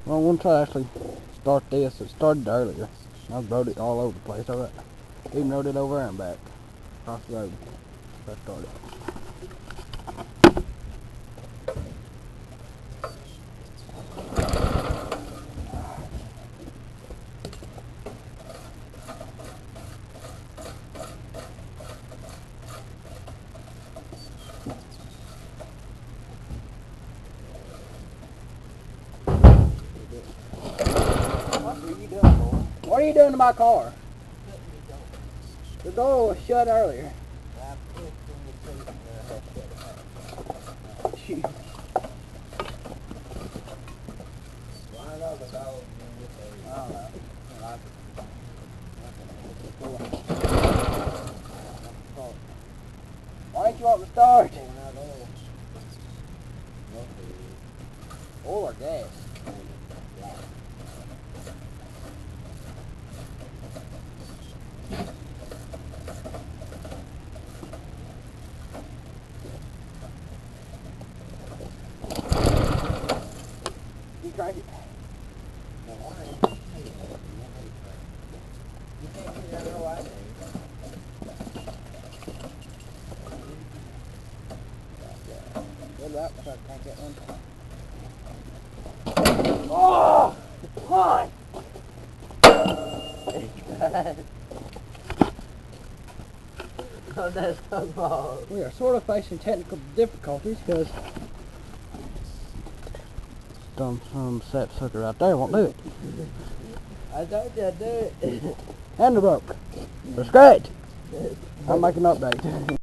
Well, once I actually start this, it started earlier. I rode it all over the place. I even rode it over and back across the road. I started. What are you doing to my car? The door was shut earlier. Shoot. Why don't you want to start? Oil or gas? You crank it. Good luck if I crank that one. Oh! Hot! Oh, that's so small. We are sort of facing technical difficulties because some sapsucker out there won't do it. I told you I'd do it. And the broke. The scratch. I'm making an update.